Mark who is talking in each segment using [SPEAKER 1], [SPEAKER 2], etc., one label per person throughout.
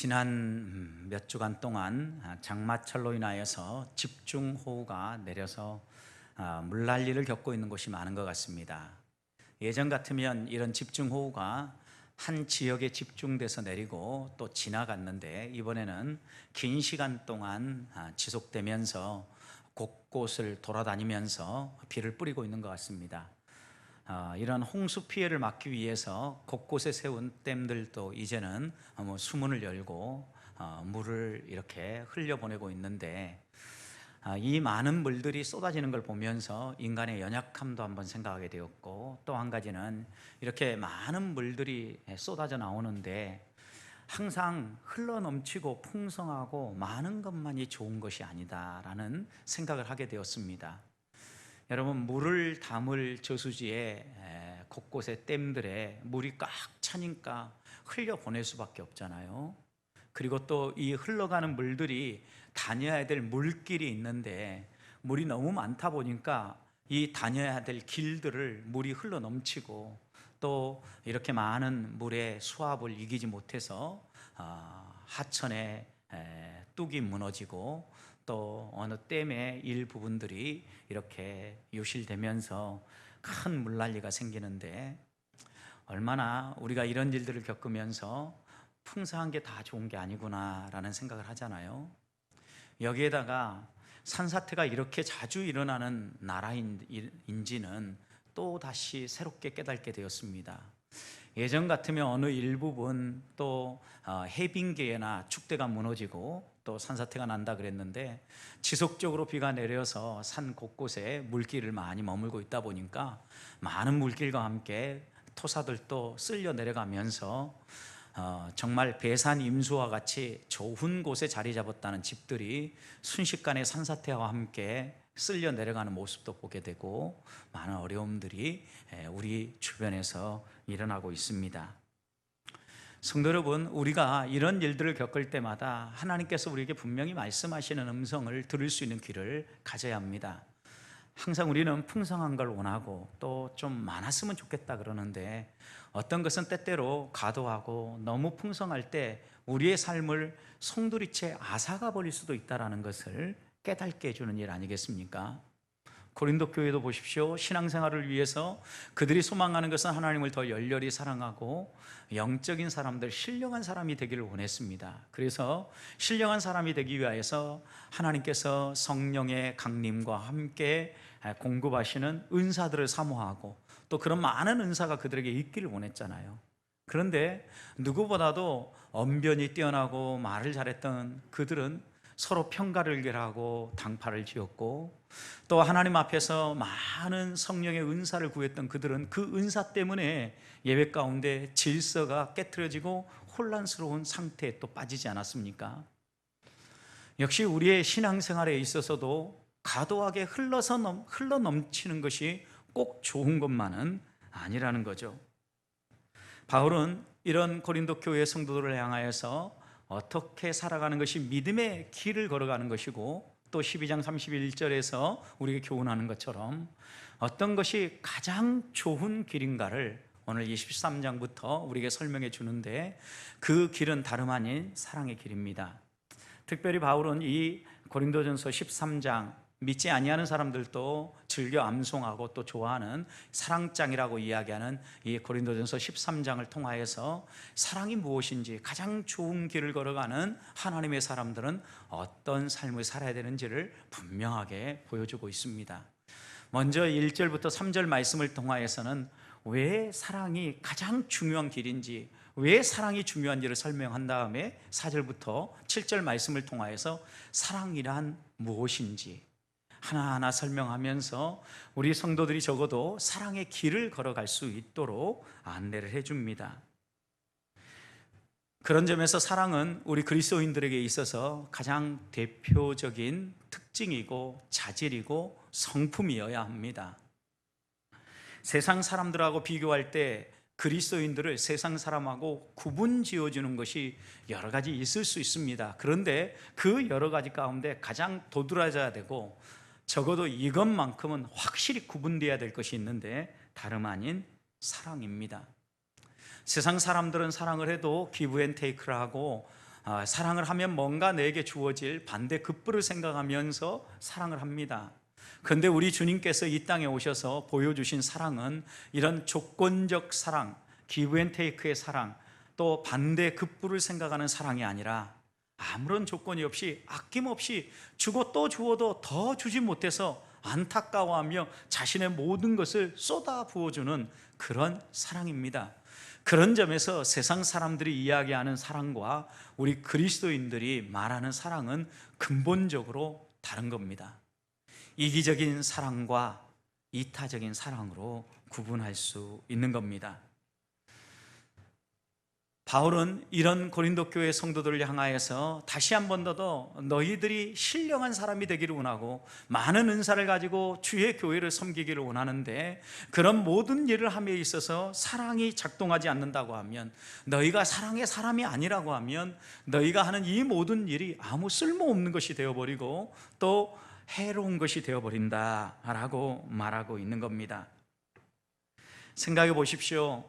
[SPEAKER 1] 지난 몇 주간 동안 장마철로 인하여서 집중호우가 내려서 물난리를 겪고 있는 곳이 많은 것 같습니다. 예전 같으면 이런 집중호우가 한 지역에 집중돼서 내리고 또 지나갔는데, 이번에는 긴 시간 동안 지속되면서 곳곳을 돌아다니면서 비를 뿌리고 있는 것 같습니다. 이런 홍수 피해를 막기 위해서 곳곳에 세운 댐들도 이제는 수문을 열고 물을 이렇게 흘려보내고 있는데, 이 많은 물들이 쏟아지는 걸 보면서 인간의 연약함도 한번 생각하게 되었고, 또 한 가지는 이렇게 많은 물들이 쏟아져 나오는데 항상 흘러넘치고 풍성하고 많은 것만이 좋은 것이 아니다라는 생각을 하게 되었습니다. 여러분, 물을 담을 저수지에 곳곳에 댐들에 물이 꽉 차니까 흘려보낼 수밖에 없잖아요. 그리고 또 이 흘러가는 물들이 다녀야 될 물길이 있는데, 물이 너무 많다 보니까 이 다녀야 될 길들을 물이 흘러 넘치고, 또 이렇게 많은 물의 수압을 이기지 못해서 하천에 뚝이 무너지고, 또 어느 댐의 일부분들이 이렇게 유실되면서 큰 물난리가 생기는데, 얼마나 우리가 이런 일들을 겪으면서 풍성한 게 다 좋은 게 아니구나라는 생각을 하잖아요. 여기에다가 산사태가 이렇게 자주 일어나는 나라인지는 또 다시 새롭게 깨닫게 되었습니다. 예전 같으면 어느 일부분 또 해빙계나 축대가 무너지고 또 산사태가 난다 그랬는데, 지속적으로 비가 내려서 산 곳곳에 물길을 많이 머물고 있다 보니까 많은 물길과 함께 토사들도 쓸려 내려가면서 정말 배산 임수와 같이 좋은 곳에 자리 잡았다는 집들이 순식간에 산사태와 함께 쓸려 내려가는 모습도 보게 되고, 많은 어려움들이 우리 주변에서 일어나고 있습니다. 성도 여러분, 우리가 이런 일들을 겪을 때마다 하나님께서 우리에게 분명히 말씀하시는 음성을 들을 수 있는 귀를 가져야 합니다. 항상 우리는 풍성한 걸 원하고 또 좀 많았으면 좋겠다 그러는데, 어떤 것은 때때로 과도하고 너무 풍성할 때 우리의 삶을 송두리째 앗아가 버릴 수도 있다는 것을 깨닫게 해주는 일 아니겠습니까? 고린도 교회도 보십시오. 신앙생활을 위해서 그들이 소망하는 것은 하나님을 더 열렬히 사랑하고 영적인 사람들, 신령한 사람이 되기를 원했습니다. 그래서 신령한 사람이 되기 위해서 하나님께서 성령의 강림과 함께 공급하시는 은사들을 사모하고, 또 그런 많은 은사가 그들에게 있기를 원했잖아요. 그런데 누구보다도 언변이 뛰어나고 말을 잘했던 그들은 서로 편가를 결하고 당파를 지었고, 또 하나님 앞에서 많은 성령의 은사를 구했던 그들은 그 은사 때문에 예배 가운데 질서가 깨트려지고 혼란스러운 상태에 또 빠지지 않았습니까? 역시 우리의 신앙생활에 있어서도 과도하게 흘러 넘치는 것이 꼭 좋은 것만은 아니라는 거죠. 바울은 이런 고린도 교회 성도들을 향하여서 어떻게 살아가는 것이 믿음의 길을 걸어가는 것이고, 또 12장 31절에서 우리에게 교훈하는 것처럼 어떤 것이 가장 좋은 길인가를 오늘 23장부터 우리에게 설명해 주는데, 그 길은 다름 아닌 사랑의 길입니다. 특별히 바울은 이 고린도전서 13장, 믿지 아니하는 사람들도 즐겨 암송하고 또 좋아하는 사랑장이라고 이야기하는 이 고린도전서 13장을 통하여서 사랑이 무엇인지, 가장 좋은 길을 걸어가는 하나님의 사람들은 어떤 삶을 살아야 되는지를 분명하게 보여주고 있습니다. 먼저 1절부터 3절 말씀을 통하여서는 왜 사랑이 가장 중요한 길인지, 왜 사랑이 중요한지를 설명한 다음에 4절부터 7절 말씀을 통하여서 사랑이란 무엇인지 하나하나 설명하면서 우리 성도들이 적어도 사랑의 길을 걸어갈 수 있도록 안내를 해줍니다. 그런 점에서 사랑은 우리 그리스도인들에게 있어서 가장 대표적인 특징이고 자질이고 성품이어야 합니다. 세상 사람들하고 비교할 때 그리스도인들을 세상 사람하고 구분 지어주는 것이 여러 가지 있을 수 있습니다. 그런데 그 여러 가지 가운데 가장 도드라져야 되고, 적어도 이것만큼은 확실히 구분되어야 될 것이 있는데, 다름 아닌 사랑입니다. 세상 사람들은 사랑을 해도 기브 앤 테이크를 하고 사랑을 하면 뭔가 내게 주어질 반대 급부를 생각하면서 사랑을 합니다. 그런데 우리 주님께서 이 땅에 오셔서 보여주신 사랑은 이런 조건적 사랑, 기브 앤 테이크의 사랑, 또 반대 급부를 생각하는 사랑이 아니라 아무런 조건이 없이 아낌없이 주고 또 주어도 더 주지 못해서 안타까워하며 자신의 모든 것을 쏟아 부어주는 그런 사랑입니다. 그런 점에서 세상 사람들이 이야기하는 사랑과 우리 그리스도인들이 말하는 사랑은 근본적으로 다른 겁니다. 이기적인 사랑과 이타적인 사랑으로 구분할 수 있는 겁니다. 바울은 이런 고린도 교회 성도들을 향하여서 다시 한 번 더 너희들이 신령한 사람이 되기를 원하고 많은 은사를 가지고 주의 교회를 섬기기를 원하는데 그런 모든 일을 함에 있어서 사랑이 작동하지 않는다고 하면, 너희가 사랑의 사람이 아니라고 하면 너희가 하는 이 모든 일이 아무 쓸모없는 것이 되어버리고 또 해로운 것이 되어버린다라고 말하고 있는 겁니다. 생각해 보십시오.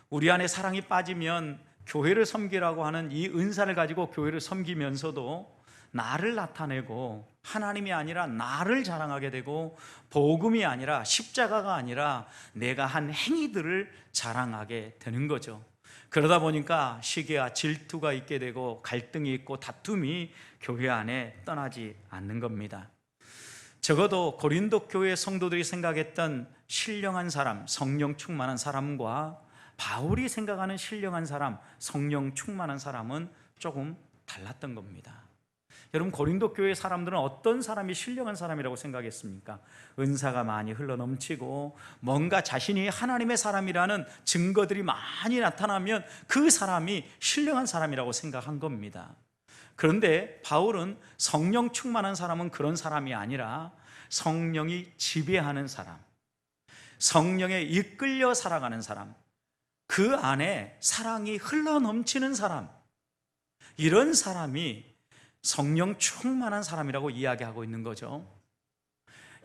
[SPEAKER 1] 우리 안에 사랑이 빠지면 교회를 섬기라고 하는 이 은사를 가지고 교회를 섬기면서도 나를 나타내고 하나님이 아니라 나를 자랑하게 되고, 복음이 아니라 십자가가 아니라 내가 한 행위들을 자랑하게 되는 거죠. 그러다 보니까 시기와 질투가 있게 되고 갈등이 있고 다툼이 교회 안에 떠나지 않는 겁니다. 적어도 고린도 교회 성도들이 생각했던 신령한 사람, 성령 충만한 사람과 바울이 생각하는 신령한 사람, 성령 충만한 사람은 조금 달랐던 겁니다. 여러분, 고린도 교회 사람들은 어떤 사람이 신령한 사람이라고 생각했습니까? 은사가 많이 흘러넘치고 뭔가 자신이 하나님의 사람이라는 증거들이 많이 나타나면 그 사람이 신령한 사람이라고 생각한 겁니다. 그런데 바울은 성령 충만한 사람은 그런 사람이 아니라 성령이 지배하는 사람, 성령에 이끌려 살아가는 사람, 그 안에 사랑이 흘러넘치는 사람, 이런 사람이 성령 충만한 사람이라고 이야기하고 있는 거죠.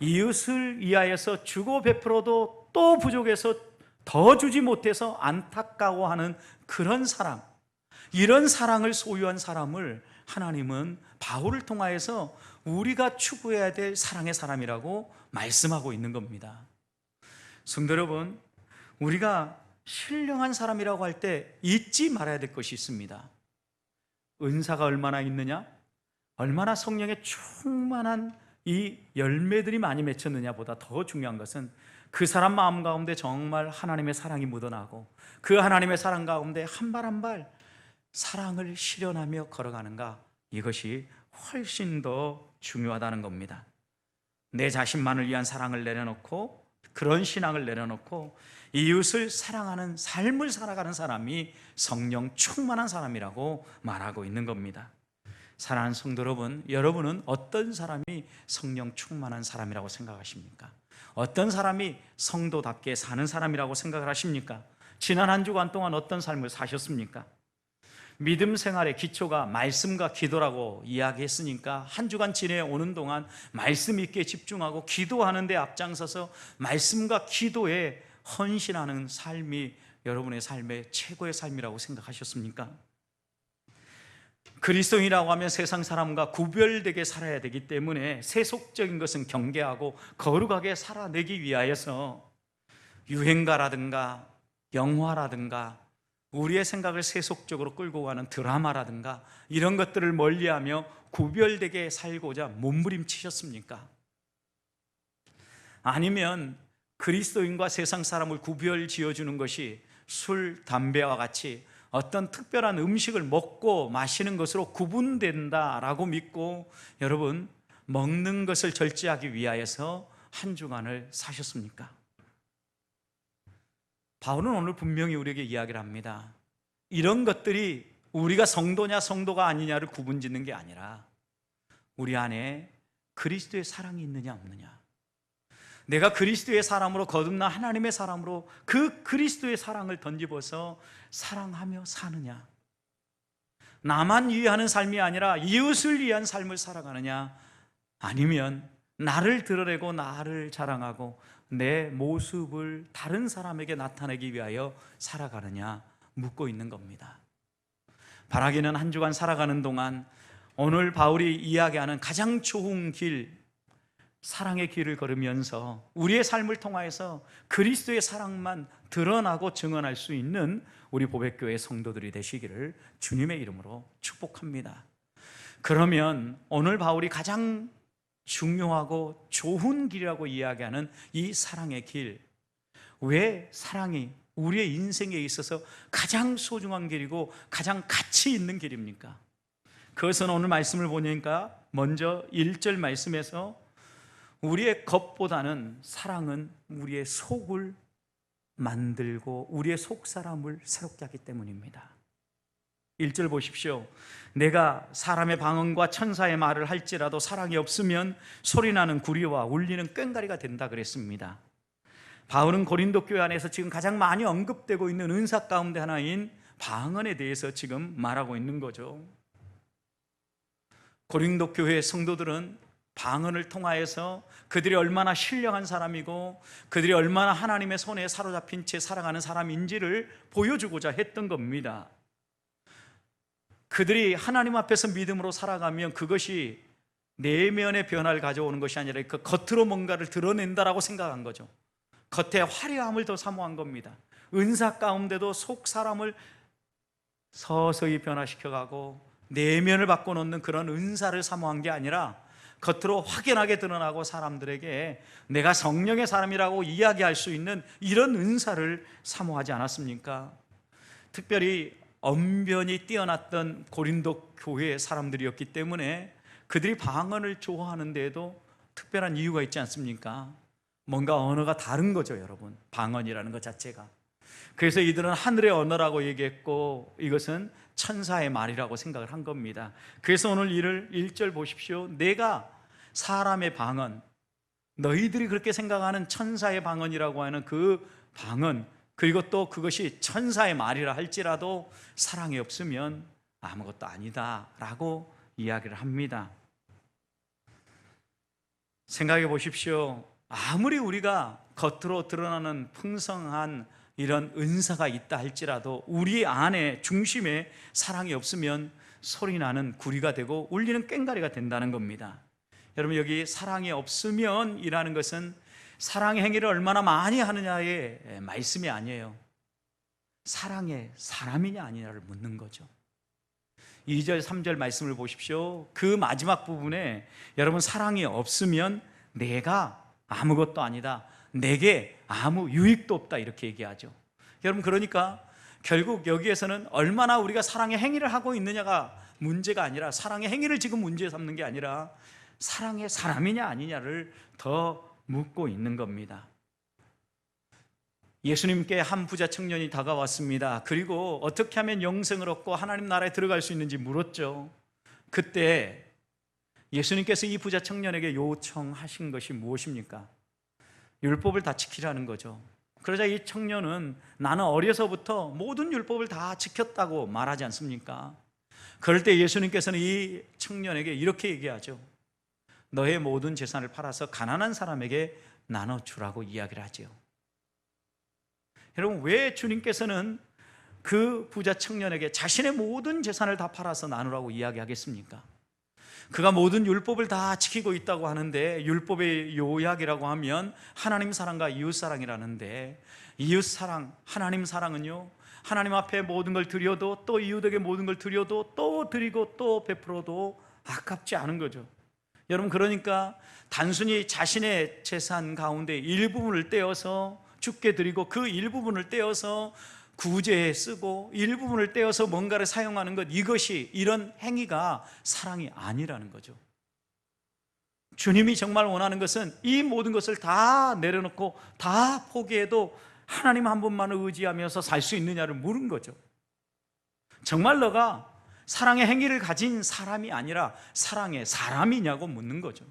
[SPEAKER 1] 이웃을 위하여서 주고 베풀어도 또 부족해서 더 주지 못해서 안타까워하는 그런 사람, 이런 사랑을 소유한 사람을 하나님은 바울을 통하여서 우리가 추구해야 될 사랑의 사람이라고 말씀하고 있는 겁니다. 성도 여러분, 우리가 신령한 사람이라고 할 때 잊지 말아야 될 것이 있습니다. 은사가 얼마나 있느냐, 얼마나 성령의 충만한 이 열매들이 많이 맺혔느냐보다 더 중요한 것은 그 사람 마음 가운데 정말 하나님의 사랑이 묻어나고 그 하나님의 사랑 가운데 한 발 한 발 사랑을 실현하며 걸어가는가, 이것이 훨씬 더 중요하다는 겁니다. 내 자신만을 위한 사랑을 내려놓고, 그런 신앙을 내려놓고 이웃을 사랑하는 삶을 살아가는 사람이 성령 충만한 사람이라고 말하고 있는 겁니다. 사랑하는 성도 여러분, 여러분은 어떤 사람이 성령 충만한 사람이라고 생각하십니까? 어떤 사람이 성도답게 사는 사람이라고 생각을 하십니까? 지난 한 주간 동안 어떤 삶을 사셨습니까? 믿음 생활의 기초가 말씀과 기도라고 이야기했으니까 한 주간 지내오는 동안 말씀 있게 집중하고 기도하는 데 앞장서서 말씀과 기도에 헌신하는 삶이 여러분의 삶의 최고의 삶이라고 생각하셨습니까? 그리스도인이라고 하면 세상 사람과 구별되게 살아야 되기 때문에 세속적인 것은 경계하고 거룩하게 살아내기 위하여서 유행가라든가 영화라든가 우리의 생각을 세속적으로 끌고 가는 드라마라든가 이런 것들을 멀리하며 구별되게 살고자 몸부림치셨습니까? 아니면 그리스도인과 세상 사람을 구별 지어주는 것이 술, 담배와 같이 어떤 특별한 음식을 먹고 마시는 것으로 구분된다라고 믿고 여러분 먹는 것을 절제하기 위하여서 한 주간을 사셨습니까? 바울은 오늘 분명히 우리에게 이야기를 합니다. 이런 것들이 우리가 성도냐 성도가 아니냐를 구분짓는 게 아니라 우리 안에 그리스도의 사랑이 있느냐 없느냐, 내가 그리스도의 사람으로 거듭난 하나님의 사람으로 그 그리스도의 사랑을 던집어서 사랑하며 사느냐, 나만 위하는 삶이 아니라 이웃을 위한 삶을 살아가느냐, 아니면 나를 드러내고 나를 자랑하고 내 모습을 다른 사람에게 나타내기 위하여 살아가느냐 묻고 있는 겁니다. 바라기는 한 주간 살아가는 동안 오늘 바울이 이야기하는 가장 좋은 길, 사랑의 길을 걸으면서 우리의 삶을 통하여서 그리스도의 사랑만 드러나고 증언할 수 있는 우리 보백교회 성도들이 되시기를 주님의 이름으로 축복합니다. 그러면 오늘 바울이 가장 중요하고 좋은 길이라고 이야기하는 이 사랑의 길, 왜 사랑이 우리의 인생에 있어서 가장 소중한 길이고 가장 가치 있는 길입니까? 그것은 오늘 말씀을 보니까 먼저 1절 말씀에서 우리의 겉보다는 사랑은 우리의 속을 만들고 우리의 속사람을 새롭게 하기 때문입니다. 1절 보십시오. 내가 사람의 방언과 천사의 말을 할지라도 사랑이 없으면 소리나는 구리와 울리는 꽹과리가 된다 그랬습니다. 바울은 고린도 교회 안에서 지금 가장 많이 언급되고 있는 은사 가운데 하나인 방언에 대해서 지금 말하고 있는 거죠. 고린도 교회 성도들은 방언을 통하여서 그들이 얼마나 신령한 사람이고 그들이 얼마나 하나님의 손에 사로잡힌 채 살아가는 사람인지를 보여주고자 했던 겁니다. 그들이 하나님 앞에서 믿음으로 살아가면 그것이 내면의 변화를 가져오는 것이 아니라 그 겉으로 뭔가를 드러낸다라고 생각한 거죠. 겉의 화려함을 더 사모한 겁니다. 은사 가운데도 속 사람을 서서히 변화시켜가고 내면을 바꿔놓는 그런 은사를 사모한 게 아니라 겉으로 확연하게 드러나고 사람들에게 내가 성령의 사람이라고 이야기할 수 있는 이런 은사를 사모하지 않았습니까? 특별히 언변이 뛰어났던 고린도 교회의 사람들이었기 때문에 그들이 방언을 좋아하는 데에도 특별한 이유가 있지 않습니까? 뭔가 언어가 다른 거죠, 여러분. 방언이라는 것 자체가. 그래서 이들은 하늘의 언어라고 얘기했고 이것은 천사의 말이라고 생각을 한 겁니다. 그래서 오늘 이를 1절 보십시오. 내가 사람의 방언, 너희들이 그렇게 생각하는 천사의 방언이라고 하는 그 방언, 그리고 또 그것이 천사의 말이라 할지라도 사랑이 없으면 아무것도 아니다 라고 이야기를 합니다. 생각해 보십시오. 아무리 우리가 겉으로 드러나는 풍성한 이런 은사가 있다 할지라도 우리 안에 중심에 사랑이 없으면 소리나는 구리가 되고 울리는 꽹과리가 된다는 겁니다. 여러분, 여기 사랑이 없으면 이라는 것은 사랑의 행위를 얼마나 많이 하느냐의 말씀이 아니에요. 사랑의 사람이냐 아니냐를 묻는 거죠. 2절 3절 말씀을 보십시오. 그 마지막 부분에 여러분, 사랑이 없으면 내가 아무것도 아니다, 내게 아무 유익도 없다 이렇게 얘기하죠. 여러분, 그러니까 결국 여기에서는 얼마나 우리가 사랑의 행위를 하고 있느냐가 문제가 아니라, 사랑의 행위를 지금 문제 삼는 게 아니라 사랑의 사람이냐 아니냐를 더 묻고 있는 겁니다. 예수님께 한 부자 청년이 다가왔습니다. 그리고 어떻게 하면 영생을 얻고 하나님 나라에 들어갈 수 있는지 물었죠. 그때 예수님께서 이 부자 청년에게 요청하신 것이 무엇입니까? 율법을 다 지키라는 거죠. 그러자 이 청년은 나는 어려서부터 모든 율법을 다 지켰다고 말하지 않습니까? 그럴 때 예수님께서는 이 청년에게 이렇게 얘기하죠. 너의 모든 재산을 팔아서 가난한 사람에게 나눠주라고 이야기를 하죠. 여러분, 왜 주님께서는 그 부자 청년에게 자신의 모든 재산을 다 팔아서 나누라고 이야기하겠습니까? 그가 모든 율법을 다 지키고 있다고 하는데, 율법의 요약이라고 하면 하나님 사랑과 이웃 사랑이라는데, 이웃 사랑, 하나님 사랑은요, 하나님 앞에 모든 걸 드려도 또 이웃에게 모든 걸 드려도 또 드리고 또 베풀어도 아깝지 않은 거죠. 여러분, 그러니까 단순히 자신의 재산 가운데 일부분을 떼어서 주께 드리고 그 일부분을 떼어서 구제에 쓰고 일부분을 떼어서 뭔가를 사용하는 것, 이것이, 이런 행위가 사랑이 아니라는 거죠. 주님이 정말 원하는 것은 이 모든 것을 다 내려놓고 다 포기해도 하나님 한 분만을 의지하면서 살 수 있느냐를 물은 거죠. 정말 너가 사랑의 행위를 가진 사람이 아니라 사랑의 사람이냐고 묻는 거죠.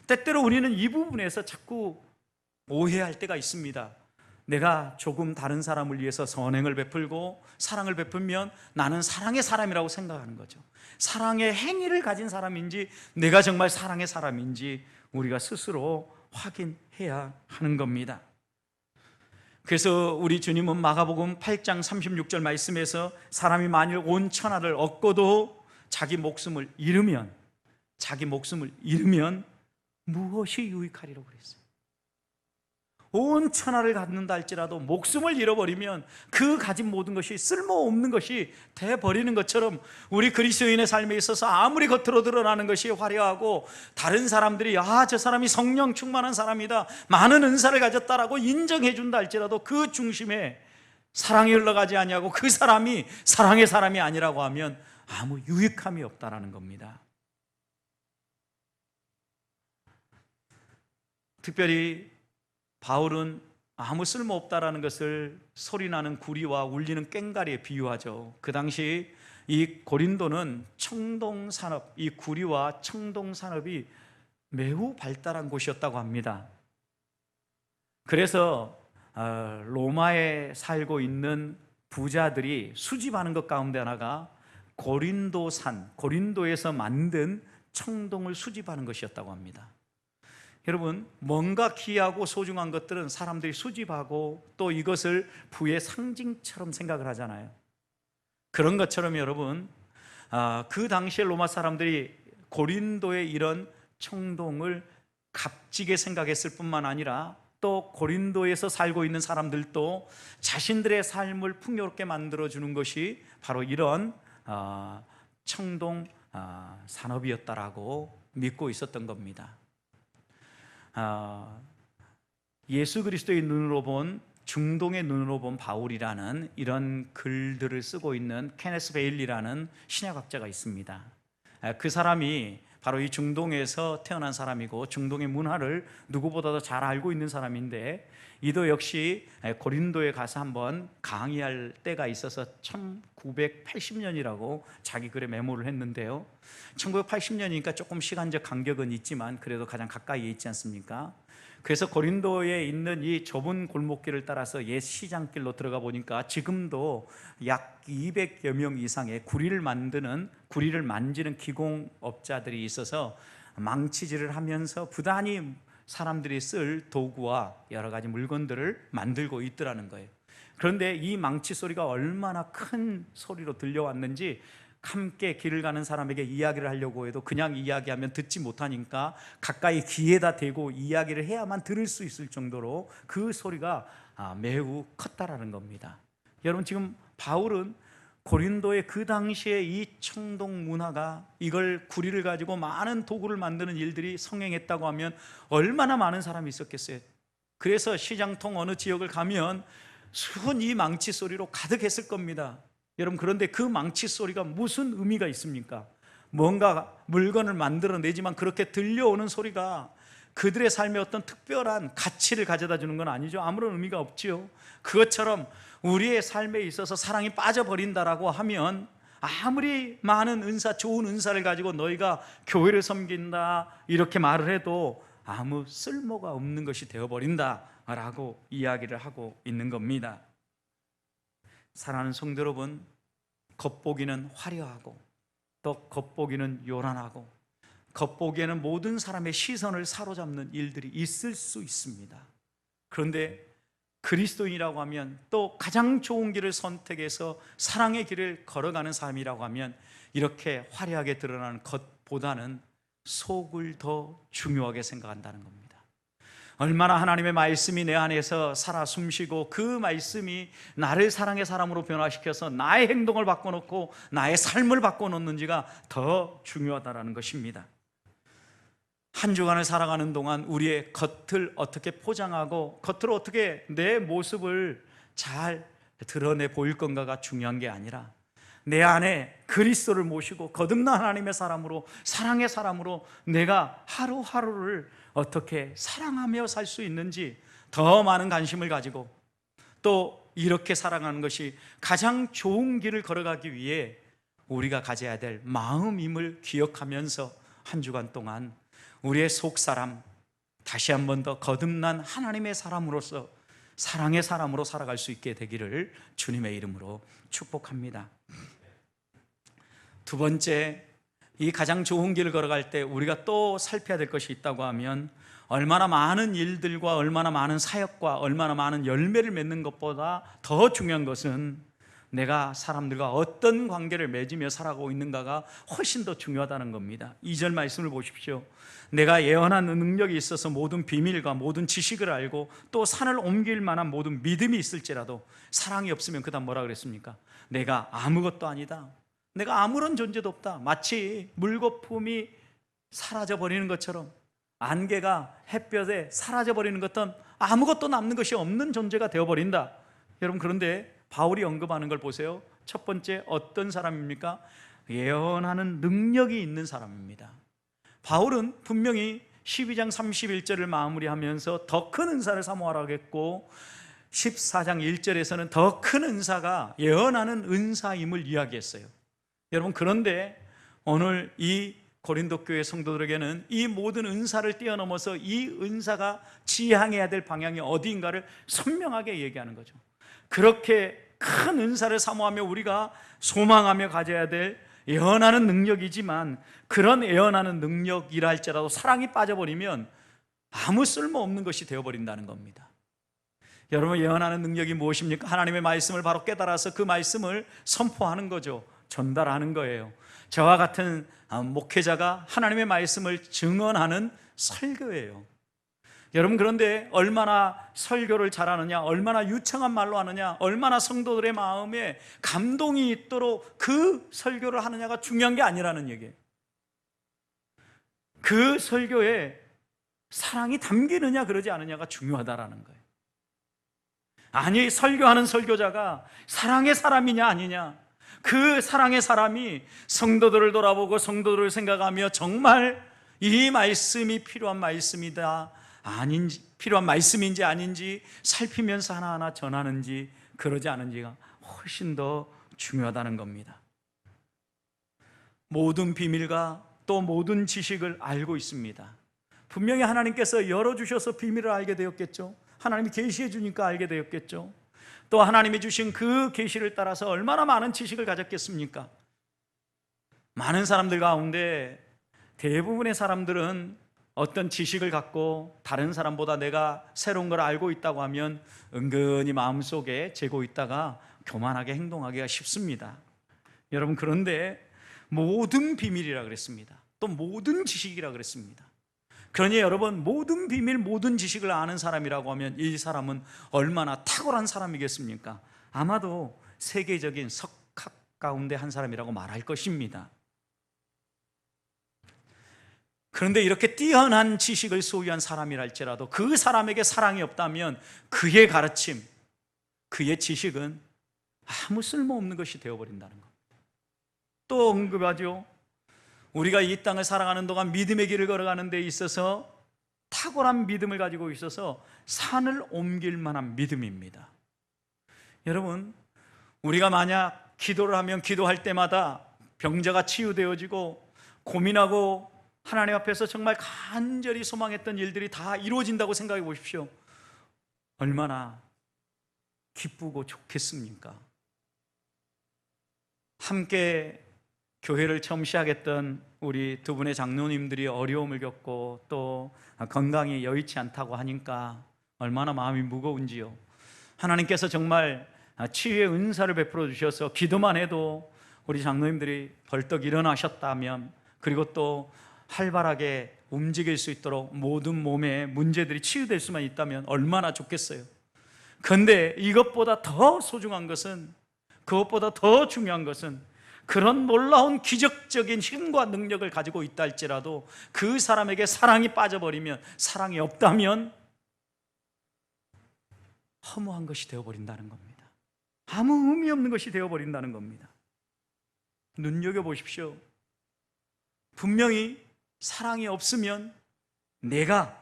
[SPEAKER 1] 때때로 우리는 이 부분에서 자꾸 오해할 때가 있습니다. 내가 조금 다른 사람을 위해서 선행을 베풀고 사랑을 베풀면 나는 사랑의 사람이라고 생각하는 거죠. 사랑의 행위를 가진 사람인지 내가 정말 사랑의 사람인지 우리가 스스로 확인해야 하는 겁니다. 그래서 우리 주님은 마가복음 8장 36절 말씀에서 사람이 만일 온 천하를 얻고도 자기 목숨을 잃으면 무엇이 유익하리라고 그랬어요. 온 천하를 갖는다 할지라도 목숨을 잃어버리면 그 가진 모든 것이 쓸모없는 것이 돼버리는 것처럼 우리 그리스도인의 삶에 있어서 아무리 겉으로 드러나는 것이 화려하고 다른 사람들이 저 사람이 성령 충만한 사람이다, 많은 은사를 가졌다라고 인정해 준다 할지라도 그 중심에 사랑이 흘러가지 아니하고 그 사람이 사랑의 사람이 아니라고 하면 아무 유익함이 없다라는 겁니다. 특별히 바울은 아무 쓸모없다라는 것을 소리나는 구리와 울리는 꽹과리에 비유하죠. 그 당시 이 고린도는 청동산업, 이 구리와 청동산업이 매우 발달한 곳이었다고 합니다. 그래서 로마에 살고 있는 부자들이 수집하는 것 가운데 하나가 고린도에서 만든 청동을 수집하는 것이었다고 합니다. 여러분, 뭔가 귀하고 소중한 것들은 사람들이 수집하고 또 이것을 부의 상징처럼 생각을 하잖아요. 그런 것처럼 여러분, 그 당시에 로마 사람들이 고린도의 이런 청동을 값지게 생각했을 뿐만 아니라 또 고린도에서 살고 있는 사람들도 자신들의 삶을 풍요롭게 만들어주는 것이 바로 이런 청동 산업이었다라고 믿고 있었던 겁니다. 예수 그리스도의 눈으로 본, 중동의 눈으로 본 바울이라는 이런 글들을 쓰고 있는 케네스 베일리라는 신약학자가 있습니다. 그 사람이 바로 이 중동에서 태어난 사람이고 중동의 문화를 누구보다도 잘 알고 있는 사람인데, 이도 역시 고린도에 가서 한번 강의할 때가 있어서 1980년이라고 자기 글에 메모를 했는데요, 1980년이니까 조금 시간적 간격은 있지만 그래도 가장 가까이에 있지 않습니까? 그래서 고린도에 있는 이 좁은 골목길을 따라서 옛 시장길로 들어가 보니까 지금도 약 200여 명 이상의 구리를 만지는 기공업자들이 있어서 망치질을 하면서 부단히 사람들이 쓸 도구와 여러 가지 물건들을 만들고 있더라는 거예요. 그런데 이 망치 소리가 얼마나 큰 소리로 들려왔는지 함께 길을 가는 사람에게 이야기를 하려고 해도 그냥 이야기하면 듣지 못하니까 가까이 귀에다 대고 이야기를 해야만 들을 수 있을 정도로 그 소리가 매우 컸다라는 겁니다. 여러분, 지금 바울은 고린도의 그 당시에 이 청동 문화가, 이걸 구리를 가지고 많은 도구를 만드는 일들이 성행했다고 하면 얼마나 많은 사람이 있었겠어요. 그래서 시장통 어느 지역을 가면 수은 이 망치 소리로 가득했을 겁니다. 여러분, 그런데 그 망치 소리가 무슨 의미가 있습니까? 뭔가 물건을 만들어내지만 그렇게 들려오는 소리가 그들의 삶에 어떤 특별한 가치를 가져다 주는 건 아니죠. 아무런 의미가 없지요. 그것처럼 우리의 삶에 있어서 사랑이 빠져버린다라고 하면 아무리 많은 은사, 좋은 은사를 가지고 너희가 교회를 섬긴다 이렇게 말을 해도 아무 쓸모가 없는 것이 되어버린다라고 이야기를 하고 있는 겁니다. 사랑하는 성도 여러분, 겉보기는 화려하고 또 겉보기는 요란하고 겉보기에는 모든 사람의 시선을 사로잡는 일들이 있을 수 있습니다. 그런데 그리스도인이라고 하면, 또 가장 좋은 길을 선택해서 사랑의 길을 걸어가는 삶이라고 하면 이렇게 화려하게 드러나는 겉보다는 속을 더 중요하게 생각한다는 겁니다. 얼마나 하나님의 말씀이 내 안에서 살아 숨쉬고 그 말씀이 나를 사랑의 사람으로 변화시켜서 나의 행동을 바꿔놓고 나의 삶을 바꿔놓는지가 더 중요하다는 것입니다. 한 주간을 살아가는 동안 우리의 겉을 어떻게 포장하고 겉으로 어떻게 내 모습을 잘 드러내 보일 건가가 중요한 게 아니라 내 안에 그리스도를 모시고 거듭난 하나님의 사람으로, 사랑의 사람으로 내가 하루하루를 어떻게 사랑하며 살 수 있는지 더 많은 관심을 가지고, 또 이렇게 살아가는 것이 가장 좋은 길을 걸어가기 위해 우리가 가져야 될 마음임을 기억하면서 한 주간 동안 우리의 속사람 다시 한 번 더 거듭난 하나님의 사람으로서 사랑의 사람으로 살아갈 수 있게 되기를 주님의 이름으로 축복합니다. 두 번째, 이 가장 좋은 길을 걸어갈 때 우리가 또 살펴야 될 것이 있다고 하면, 얼마나 많은 일들과 얼마나 많은 사역과 얼마나 많은 열매를 맺는 것보다 더 중요한 것은 내가 사람들과 어떤 관계를 맺으며 살아가고 있는가가 훨씬 더 중요하다는 겁니다. 2절 말씀을 보십시오. 내가 예언하는 능력이 있어서 모든 비밀과 모든 지식을 알고 또 산을 옮길 만한 모든 믿음이 있을지라도 사랑이 없으면 그 다음 뭐라 그랬습니까? 내가 아무것도 아니다. 내가 아무런 존재도 없다. 마치 물거품이 사라져버리는 것처럼, 안개가 햇볕에 사라져버리는 것처럼 아무것도 남는 것이 없는 존재가 되어버린다. 여러분, 그런데 바울이 언급하는 걸 보세요. 첫 번째, 어떤 사람입니까? 예언하는 능력이 있는 사람입니다. 바울은 분명히 12장 31절을 마무리하면서 더 큰 은사를 사모하라고 했고, 14장 1절에서는 더 큰 은사가 예언하는 은사임을 이야기했어요. 여러분, 그런데 오늘 이 고린도 교회 성도들에게는 이 모든 은사를 뛰어넘어서 이 은사가 지향해야 될 방향이 어디인가를 선명하게 얘기하는 거죠. 그렇게 큰 은사를 사모하며 우리가 소망하며 가져야 될 예언하는 능력이지만, 그런 예언하는 능력이라 할지라도 사랑이 빠져버리면 아무 쓸모없는 것이 되어버린다는 겁니다. 여러분, 예언하는 능력이 무엇입니까? 하나님의 말씀을 바로 깨달아서 그 말씀을 선포하는 거죠. 전달하는 거예요. 저와 같은 목회자가 하나님의 말씀을 증언하는 설교예요. 여러분, 그런데 얼마나 설교를 잘하느냐, 얼마나 유창한 말로 하느냐, 얼마나 성도들의 마음에 감동이 있도록 그 설교를 하느냐가 중요한 게 아니라는 얘기예요. 그 설교에 사랑이 담기느냐 그러지 않느냐가 중요하다라는 거예요. 아니, 설교하는 설교자가 사랑의 사람이냐 아니냐, 그 사랑의 사람이 성도들을 돌아보고 성도들을 생각하며 정말 이 말씀이 필요한 말씀이다 아닌지, 필요한 말씀인지 아닌지 살피면서 하나하나 전하는지 그러지 않은지가 훨씬 더 중요하다는 겁니다. 모든 비밀과 또 모든 지식을 알고 있습니다. 분명히 하나님께서 열어주셔서 비밀을 알게 되었겠죠. 하나님이 계시해 주니까 알게 되었겠죠. 또 하나님이 주신 그 계시를 따라서 얼마나 많은 지식을 가졌겠습니까? 많은 사람들 가운데 대부분의 사람들은 어떤 지식을 갖고 다른 사람보다 내가 새로운 걸 알고 있다고 하면 은근히 마음속에 재고 있다가 교만하게 행동하기가 쉽습니다. 여러분, 그런데 모든 비밀이라 그랬습니다. 또 모든 지식이라 그랬습니다. 그러니 여러분, 모든 비밀, 모든 지식을 아는 사람이라고 하면 이 사람은 얼마나 탁월한 사람이겠습니까? 아마도 세계적인 석학 가운데 한 사람이라고 말할 것입니다. 그런데 이렇게 뛰어난 지식을 소유한 사람이랄지라도 그 사람에게 사랑이 없다면 그의 가르침, 그의 지식은 아무 쓸모없는 것이 되어버린다는 겁니다. 또 언급하죠. 우리가 이 땅을 살아가는 동안 믿음의 길을 걸어가는 데 있어서 탁월한 믿음을 가지고 있어서 산을 옮길 만한 믿음입니다. 여러분, 우리가 만약 기도를 하면 기도할 때마다 병자가 치유되어지고 고민하고 하나님 앞에서 정말 간절히 소망했던 일들이 다 이루어진다고 생각해 보십시오. 얼마나 기쁘고 좋겠습니까? 함께 교회를 처음 시작했던 우리 두 분의 장로님들이 어려움을 겪고 또 건강이 여의치 않다고 하니까 얼마나 마음이 무거운지요. 하나님께서 정말 치유의 은사를 베풀어 주셔서 기도만 해도 우리 장로님들이 벌떡 일어나셨다면, 그리고 또 활발하게 움직일 수 있도록 모든 몸의 문제들이 치유될 수만 있다면 얼마나 좋겠어요. 그런데 이것보다 더 소중한 것은, 그것보다 더 중요한 것은 그런 놀라운 기적적인 힘과 능력을 가지고 있다 할지라도 그 사람에게 사랑이 빠져버리면, 사랑이 없다면 허무한 것이 되어버린다는 겁니다. 아무 의미 없는 것이 되어버린다는 겁니다. 눈여겨보십시오. 분명히 사랑이 없으면 내가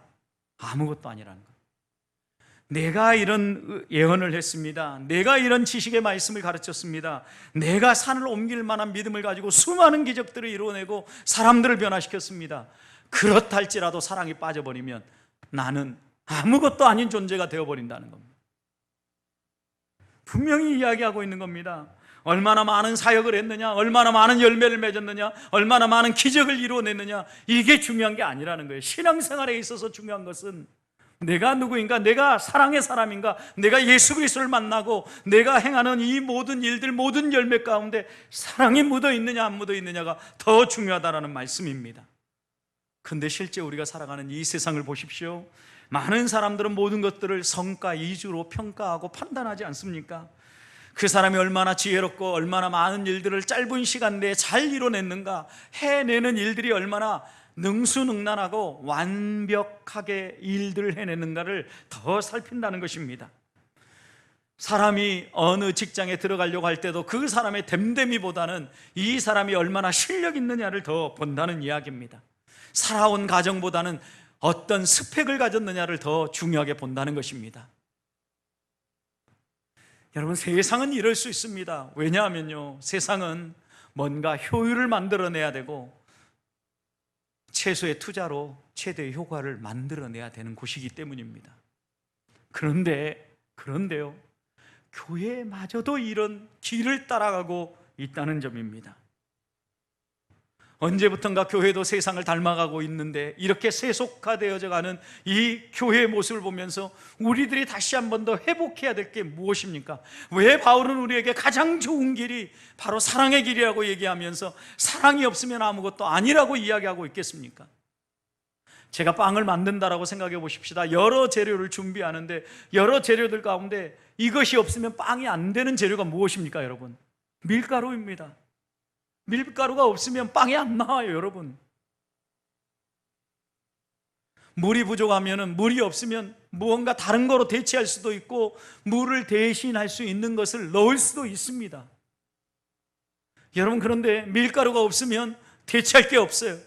[SPEAKER 1] 아무것도 아니라는 것. 내가 이런 예언을 했습니다. 내가 이런 지식의 말씀을 가르쳤습니다. 내가 산을 옮길 만한 믿음을 가지고 수많은 기적들을 이루어내고 사람들을 변화시켰습니다. 그렇다 할지라도 사랑이 빠져버리면 나는 아무것도 아닌 존재가 되어버린다는 겁니다. 분명히 이야기하고 있는 겁니다. 얼마나 많은 사역을 했느냐, 얼마나 많은 열매를 맺었느냐, 얼마나 많은 기적을 이루어냈느냐, 이게 중요한 게 아니라는 거예요. 신앙생활에 있어서 중요한 것은 내가 누구인가, 내가 사랑의 사람인가, 내가 예수 그리스도를 만나고 내가 행하는 이 모든 일들, 모든 열매 가운데 사랑이 묻어있느냐 안 묻어있느냐가 더 중요하다는 말씀입니다. 근데 실제 우리가 살아가는 이 세상을 보십시오. 많은 사람들은 모든 것들을 성과 위주로 평가하고 판단하지 않습니까? 그 사람이 얼마나 지혜롭고 얼마나 많은 일들을 짧은 시간 내에 잘 이뤄냈는가, 해내는 일들이 얼마나 능수능란하고 완벽하게 일들을 해내는가를 더 살핀다는 것입니다. 사람이 어느 직장에 들어가려고 할 때도 그 사람의 됨됨이보다는 이 사람이 얼마나 실력 있느냐를 더 본다는 이야기입니다. 살아온 가정보다는 어떤 스펙을 가졌느냐를 더 중요하게 본다는 것입니다. 여러분, 세상은 이럴 수 있습니다. 왜냐하면요, 세상은 뭔가 효율을 만들어내야 되고 최소의 투자로 최대의 효과를 만들어내야 되는 곳이기 때문입니다. 그런데요, 교회마저도 이런 길을 따라가고 있다는 점입니다. 언제부턴가 교회도 세상을 닮아가고 있는데 이렇게 세속화되어져 가는 이 교회의 모습을 보면서 우리들이 다시 한 번 더 회복해야 될 게 무엇입니까? 왜 바울은 우리에게 가장 좋은 길이 바로 사랑의 길이라고 얘기하면서 사랑이 없으면 아무것도 아니라고 이야기하고 있겠습니까? 제가 빵을 만든다라고 생각해 보십시다. 여러 재료를 준비하는데 여러 재료들 가운데 이것이 없으면 빵이 안 되는 재료가 무엇입니까, 여러분? 밀가루입니다. 밀가루가 없으면 빵이 안 나와요, 여러분. 물이 부족하면, 물이 없으면 무언가 다른 거로 대체할 수도 있고 물을 대신할 수 있는 것을 넣을 수도 있습니다. 여러분, 그런데 밀가루가 없으면 대체할 게 없어요.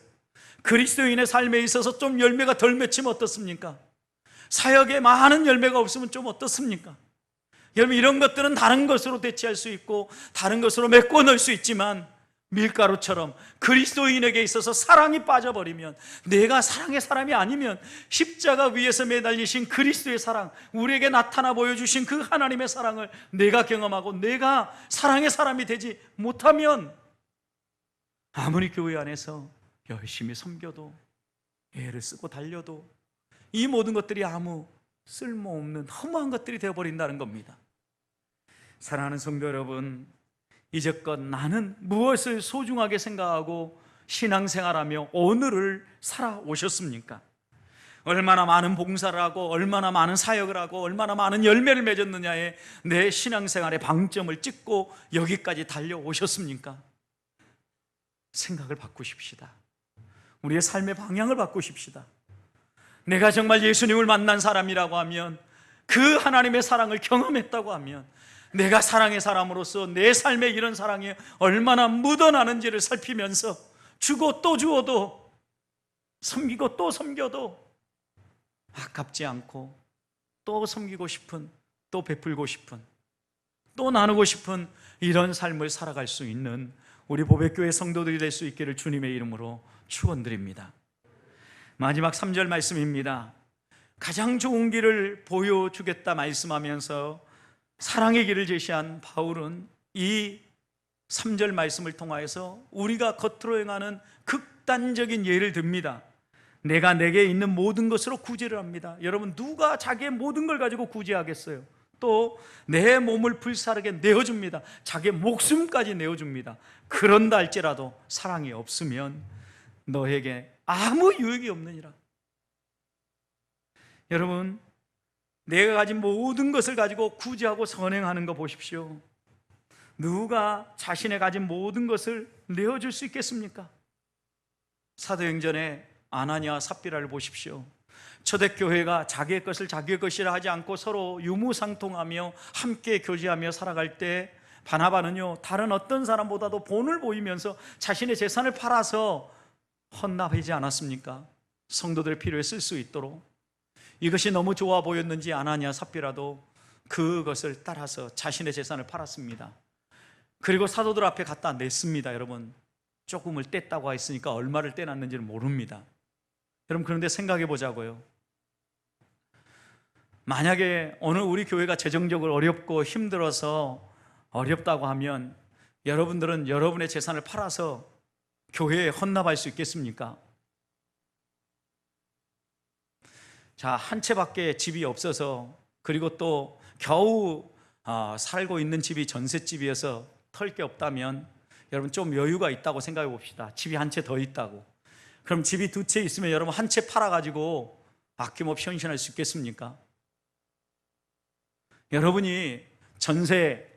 [SPEAKER 1] 그리스도인의 삶에 있어서 좀 열매가 덜 맺히면 어떻습니까? 사역에 많은 열매가 없으면 좀 어떻습니까? 여러분, 이런 것들은 다른 것으로 대체할 수 있고 다른 것으로 메꿔 넣을 수 있지만 밀가루처럼 그리스도인에게 있어서 사랑이 빠져버리면, 내가 사랑의 사람이 아니면 십자가 위에서 매달리신 그리스도의 사랑, 우리에게 나타나 보여주신 그 하나님의 사랑을 내가 경험하고 내가 사랑의 사람이 되지 못하면 아무리 교회 안에서 열심히 섬겨도 애를 쓰고 달려도 이 모든 것들이 아무 쓸모없는 허무한 것들이 되어버린다는 겁니다. 사랑하는 성도 여러분, 이제껏 나는 무엇을 소중하게 생각하고 신앙생활하며 오늘을 살아오셨습니까? 얼마나 많은 봉사를 하고 얼마나 많은 사역을 하고 얼마나 많은 열매를 맺었느냐에 내 신앙생활의 방점을 찍고 여기까지 달려오셨습니까? 생각을 바꾸십시다. 우리의 삶의 방향을 바꾸십시다. 내가 정말 예수님을 만난 사람이라고 하면, 그 하나님의 사랑을 경험했다고 하면, 내가 사랑의 사람으로서 내 삶에 이런 사랑이 얼마나 묻어나는지를 살피면서 주고 또 주어도, 섬기고 또 섬겨도 아깝지 않고 또 섬기고 싶은, 또 베풀고 싶은, 또 나누고 싶은 이런 삶을 살아갈 수 있는 우리 보배교회 성도들이 될 수 있기를 주님의 이름으로 축원드립니다. 마지막 3절 말씀입니다. 가장 좋은 길을 보여주겠다 말씀하면서 사랑의 길을 제시한 바울은 이 3절 말씀을 통하여서 우리가 겉으로 행하는 극단적인 예를 듭니다. 내가 내게 있는 모든 것으로 구제를 합니다. 여러분, 누가 자기의 모든 걸 가지고 구제하겠어요? 또 내 몸을 불사르게 내어줍니다. 자기의 목숨까지 내어줍니다. 그런다 할지라도 사랑이 없으면 너에게 아무 유익이 없느니라. 여러분, 내가 가진 모든 것을 가지고 구제하고 선행하는 거 보십시오. 누가 자신의 가진 모든 것을 내어줄 수 있겠습니까? 사도행전의 아나니아와 삽비라를 보십시오. 초대교회가 자기의 것을 자기의 것이라 하지 않고 서로 유무상통하며 함께 교제하며 살아갈 때 바나바는요, 다른 어떤 사람보다도 본을 보이면서 자신의 재산을 팔아서 헌납하지 않았습니까? 성도들의 필요에 쓸 수 있도록. 이것이 너무 좋아 보였는지 아나니아 삽비라도 그것을 따라서 자신의 재산을 팔았습니다. 그리고 사도들 앞에 갖다 냈습니다. 여러분, 조금을 뗐다고 했으니까 얼마를 떼놨는지는 모릅니다. 여러분, 그런데 생각해 보자고요. 만약에 오늘 우리 교회가 재정적으로 어렵고 힘들어서 어렵다고 하면 여러분들은 여러분의 재산을 팔아서 교회에 헌납할 수 있겠습니까? 자, 한 채밖에 집이 없어서, 그리고 또 겨우 살고 있는 집이 전셋집이어서 털 게 없다면 여러분 좀 여유가 있다고 생각해 봅시다. 집이 한 채 더 있다고. 그럼 집이 두 채 있으면 여러분 한 채 팔아가지고 아낌없이 헌신할 수 있겠습니까? 여러분이 전세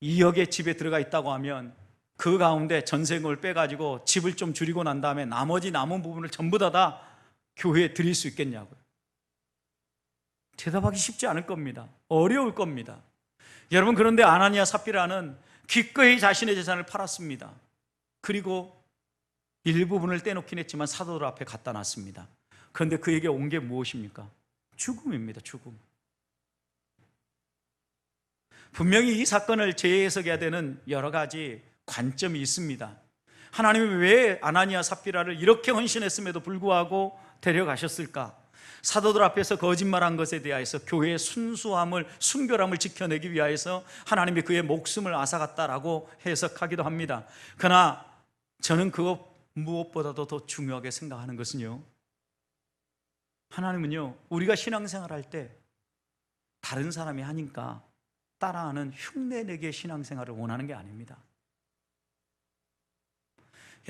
[SPEAKER 1] 2억의 집에 들어가 있다고 하면 그 가운데 전세금을 빼가지고 집을 좀 줄이고 난 다음에 나머지 남은 부분을 전부 다 교회에 드릴 수 있겠냐고요. 대답하기 쉽지 않을 겁니다. 어려울 겁니다. 여러분, 그런데 아나니아 삽비라는 기꺼이 자신의 재산을 팔았습니다. 그리고 일부분을 떼놓긴 했지만 사도들 앞에 갖다 놨습니다. 그런데 그에게 온 게 무엇입니까? 죽음입니다. 죽음. 분명히 이 사건을 재해석해야 되는 여러 가지 관점이 있습니다. 하나님이 왜 아나니아 삽비라를 이렇게 헌신했음에도 불구하고 데려가셨을까? 사도들 앞에서 거짓말한 것에 대하여서 교회의 순수함을, 순결함을 지켜내기 위하여서 하나님이 그의 목숨을 앗아갔다라고 해석하기도 합니다. 그러나 저는 그것 무엇보다도 더 중요하게 생각하는 것은요, 하나님은요, 우리가 신앙생활할 때 다른 사람이 하니까 따라하는 흉내내기의 신앙생활을 원하는 게 아닙니다.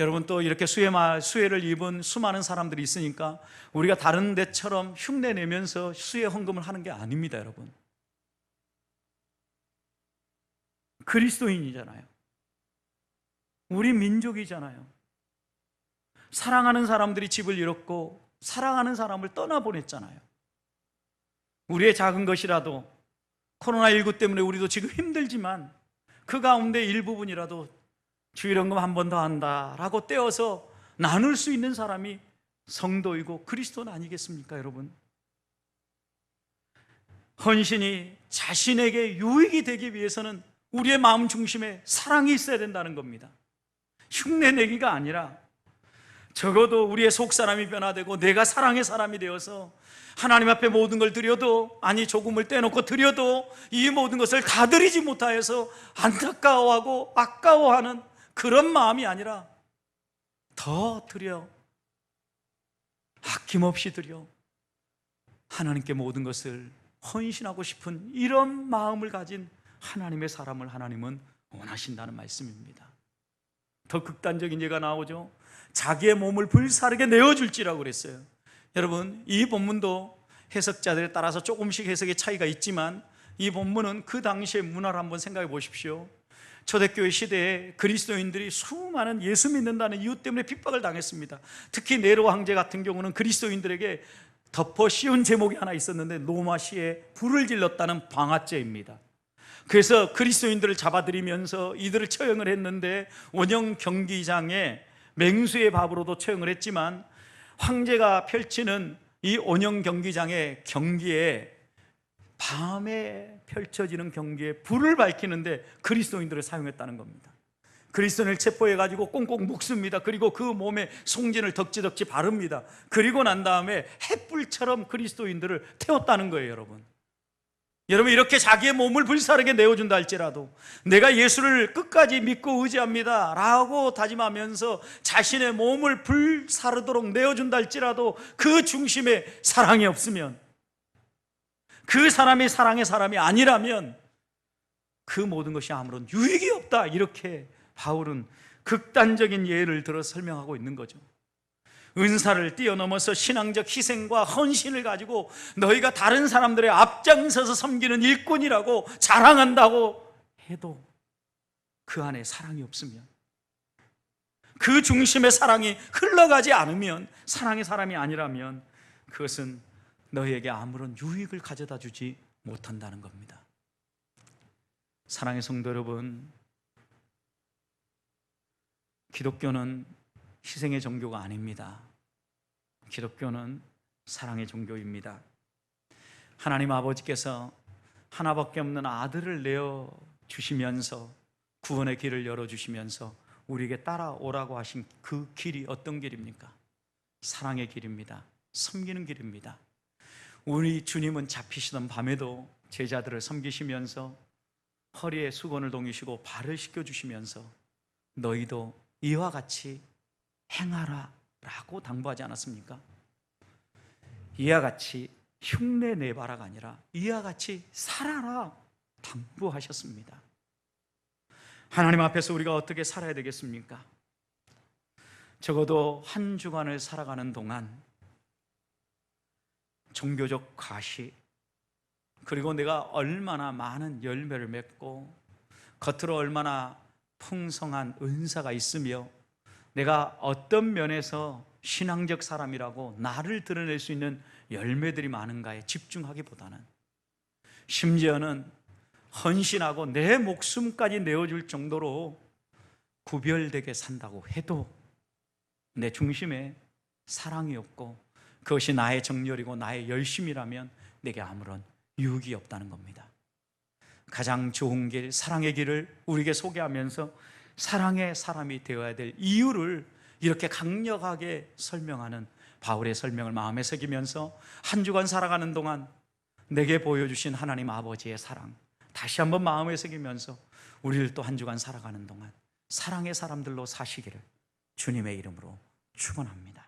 [SPEAKER 1] 여러분, 또 이렇게 수혜를 입은 수많은 사람들이 있으니까 우리가 다른 데처럼 흉내내면서 수혜 헌금을 하는 게 아닙니다. 여러분, 그리스도인이잖아요. 우리 민족이잖아요. 사랑하는 사람들이 집을 잃었고 사랑하는 사람을 떠나보냈잖아요. 우리의 작은 것이라도, 코로나19 때문에 우리도 지금 힘들지만 그 가운데 일부분이라도 주일헌금 한 번 더 한다라고 떼어서 나눌 수 있는 사람이 성도이고 그리스도는 아니겠습니까, 여러분? 헌신이 자신에게 유익이 되기 위해서는 우리의 마음 중심에 사랑이 있어야 된다는 겁니다. 흉내내기가 아니라 적어도 우리의 속사람이 변화되고 내가 사랑의 사람이 되어서 하나님 앞에 모든 걸 드려도, 아니 조금을 떼놓고 드려도 이 모든 것을 다 드리지 못하여서 안타까워하고 아까워하는 그런 마음이 아니라 더 드려, 아낌없이 드려 하나님께 모든 것을 헌신하고 싶은 이런 마음을 가진 하나님의 사람을 하나님은 원하신다는 말씀입니다. 더 극단적인 예가 나오죠. 자기의 몸을 불사르게 내어줄지라고 그랬어요. 여러분, 이 본문도 해석자들에 따라서 조금씩 해석의 차이가 있지만 이 본문은 그 당시의 문화를 한번 생각해 보십시오. 초대교회 시대에 그리스도인들이 수많은 예수 믿는다는 이유 때문에 핍박을 당했습니다. 특히 네로 황제 같은 경우는 그리스도인들에게 덮어 씌운 제목이 하나 있었는데 노마시에 불을 질렀다는 방화죄입니다. 그래서 그리스도인들을 잡아들이면서 이들을 처형을 했는데 원형 경기장에 맹수의 밥으로도 처형을 했지만 황제가 펼치는 이 원형 경기장의 경기에, 밤에 펼쳐지는 경기에 불을 밝히는데 그리스도인들을 사용했다는 겁니다. 그리스도인을 체포해가지고 꽁꽁 묶습니다. 그리고 그 몸에 송진을 덕지덕지 바릅니다. 그리고 난 다음에 햇불처럼 그리스도인들을 태웠다는 거예요. 여러분, 이렇게 자기의 몸을 불사르게 내어준다 할지라도, 내가 예수를 끝까지 믿고 의지합니다 라고 다짐하면서 자신의 몸을 불사르도록 내어준다 할지라도 그 중심에 사랑이 없으면, 그 사람이 사랑의 사람이 아니라면 그 모든 것이 아무런 유익이 없다, 이렇게 바울은 극단적인 예를 들어 설명하고 있는 거죠. 은사를 뛰어넘어서 신앙적 희생과 헌신을 가지고 너희가 다른 사람들의 앞장서서 섬기는 일꾼이라고 자랑한다고 해도 그 안에 사랑이 없으면, 그 중심의 사랑이 흘러가지 않으면, 사랑의 사람이 아니라면 그것은 너희에게 아무런 유익을 가져다 주지 못한다는 겁니다. 사랑의 성도 여러분, 기독교는 희생의 종교가 아닙니다. 기독교는 사랑의 종교입니다. 하나님 아버지께서 하나밖에 없는 아들을 내어 주시면서 구원의 길을 열어주시면서 우리에게 따라오라고 하신 그 길이 어떤 길입니까? 사랑의 길입니다. 섬기는 길입니다. 우리 주님은 잡히시던 밤에도 제자들을 섬기시면서 허리에 수건을 동이시고 발을 씻겨주시면서 너희도 이와 같이 행하라 라고 당부하지 않았습니까? 이와 같이 흉내 내봐라가 아니라 이와 같이 살아라 당부하셨습니다. 하나님 앞에서 우리가 어떻게 살아야 되겠습니까? 적어도 한 주간을 살아가는 동안 종교적 과시, 그리고 내가 얼마나 많은 열매를 맺고 겉으로 얼마나 풍성한 은사가 있으며 내가 어떤 면에서 신앙적 사람이라고 나를 드러낼 수 있는 열매들이 많은가에 집중하기보다는, 심지어는 헌신하고 내 목숨까지 내어줄 정도로 구별되게 산다고 해도 내 중심에 사랑이 없고 그것이 나의 정열이고 나의 열심이라면 내게 아무런 유익이 없다는 겁니다. 가장 좋은 길, 사랑의 길을 우리에게 소개하면서 사랑의 사람이 되어야 될 이유를 이렇게 강력하게 설명하는 바울의 설명을 마음에 새기면서 한 주간 살아가는 동안 내게 보여주신 하나님 아버지의 사랑 다시 한번 마음에 새기면서 우리를 또 한 주간 살아가는 동안 사랑의 사람들로 사시기를 주님의 이름으로 축원합니다.